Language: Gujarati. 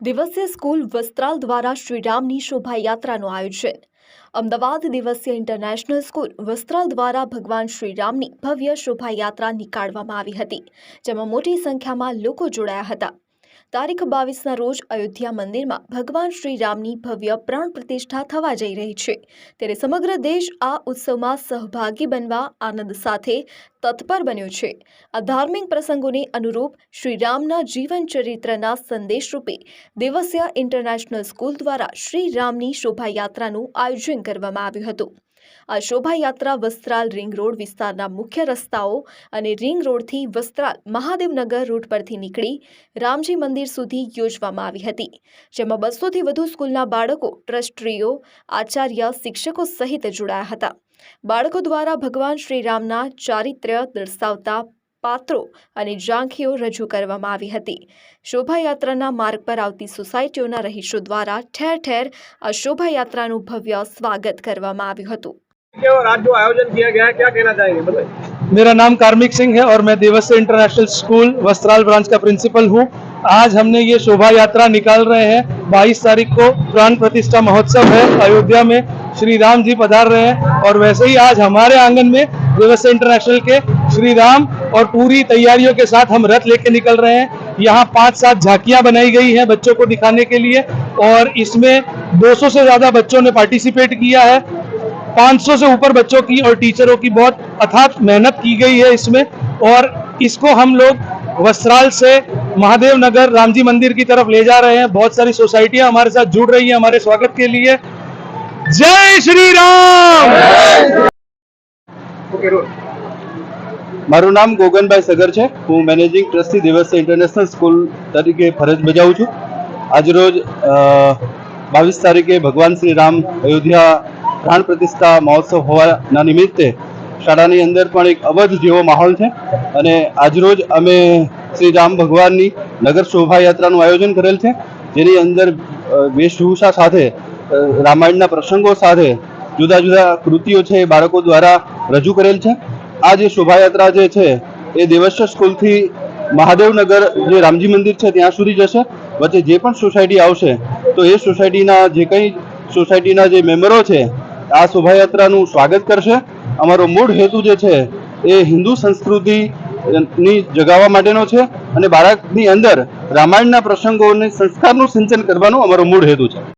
દિવસીય સ્કૂલ વસ્ત્રાલ દ્વારા શ્રીરામની શોભાયાત્રાનું આયોજન। અમદાવાદ દિવસીય ઇન્ટરનેશનલ સ્કૂલ વસ્ત્રાલ દ્વારા ભગવાન શ્રીરામની ભવ્ય શોભાયાત્રા નીકાળવામાં આવી હતી, જેમાં મોટી સંખ્યામાં લોકો જોડાયા હતા। તારીખ 22ના રોજ અયોધ્યા મંદિરમાં ભગવાન શ્રીરામની ભવ્ય પ્રાણ પ્રતિષ્ઠા થવા જઈ રહી છે, ત્યારે સમગ્ર દેશ આ ઉત્સવમાં સહભાગી બનવા આનંદ સાથે તત્પર બન્યો છે। આ ધાર્મિક પ્રસંગોને અનુરૂપ શ્રીરામના જીવન ચરિત્રના સંદેશ રૂપે દિવસીય ઇન્ટરનેશનલ સ્કૂલ દ્વારા શ્રીરામની શોભાયાત્રાનું આયોજન કરવામાં આવ્યું હતું। આ શોભાયાત્રા વસ્ત્રાલ રિંગ રોડ વિસ્તારના મુખ્ય રસ્તાઓ અને રિંગ રોડથી વસ્ત્રાલ મહાદેવનગર રૂટ પરથી નીકળી રામજી મંદિર સુધી યોજવામાં આવી હતી, જેમાં 200થી વધુ સ્કૂલના બાળકો, ટ્રસ્ટીઓ, આચાર્ય, શિક્ષકો સહિત જોડાયા હતા। બાળકો દ્વારા ભગવાન શ્રીરામના ચારિત્ર્ય દર્શાવતા પાત્રો અને ઝાંખીઓ રજૂ કરવામાં આવી હતી। શોભાયાત્રાના માર્ગ પર આવતી સોસાયટીઓના રહીશો દ્વારા ઠેર ઠેર આ શોભાયાત્રાનું ભવ્ય સ્વાગત કરવામાં આવ્યું હતું। और आज जो आयोजन किया गया है, क्या कहना चाहेंगे बताइए। मेरा नाम कार्मिक सिंह है और मैं देवस्य इंटरनेशनल स्कूल वस्त्राल ब्रांच का प्रिंसिपल हूँ। आज हमने ये शोभा यात्रा निकाल रहे हैं। 22 तारीख को प्राण प्रतिष्ठा महोत्सव है, अयोध्या में श्री राम जी पधार रहे हैं और वैसे ही आज हमारे आंगन में देवस्य इंटरनेशनल के श्री राम और पूरी तैयारियों के साथ हम रथ लेके निकल रहे हैं। यहाँ 5-7 झांकियाँ बनाई गई हैं बच्चों को दिखाने के लिए और इसमें 200 से ज़्यादा बच्चों ने पार्टिसिपेट किया है। 500 से ऊपर बच्चों की और टीचरों की बहुत अथाक मेहनत की गई है इसमें, और इसको हम लोग वस्त्राल से महादेव नगर रामजी मंदिर की तरफ ले जा रहे हैं। बहुत सारी सोसाइटियां हमारे साथ जुड़ रही हैं हमारे स्वागत के लिए। जय श्री राम। મારું નામ ગોગનભાઈ સગર છે। હું managing trustee Devasya international school તરીકે ફરજ બજાવું છું। આજરોજ 22 તારીખે ભગવાન શ્રી રામ અયોધ્યા પ્રાણ પ્રતિષ્ઠા મહોત્સવ હોવાના નિમિત્તે શાળાની અંદર પણ એક અવધ જેવો માહોલ છે અને આજરોજ અમે શ્રી રામ ભગવાનની નગર શોભાયાત્રાનું આયોજન કરેલ છે, જેની અંદર વેશભૂષા સાથે રામાયણના પ્રસંગો સાથે જુદા જુદા કૃતિઓ છે એ બાળકો દ્વારા રજૂ કરેલ છે। આ જે શોભાયાત્રા જે છે એ દેવસ્ય સ્કૂલથી મહાદેવનગર જે રામજી મંદિર છે ત્યાં સુધી જશે। વચ્ચે જે પણ સોસાયટી આવશે તો એ સોસાયટીના જે કંઈ સોસાયટીના જે મેમ્બરો છે આ શોભાયાત્રાનું સ્વાગત કરશે। અમારો મૂળ હેતુ જે છે એ હિન્દુ સંસ્કૃતિની જગાવવા માટેનો છે અને બાળકની અંદર રામાયણના પ્રસંગોને સંસ્કારનું સિંચન કરવાનો અમારો મૂળ હેતુ છે।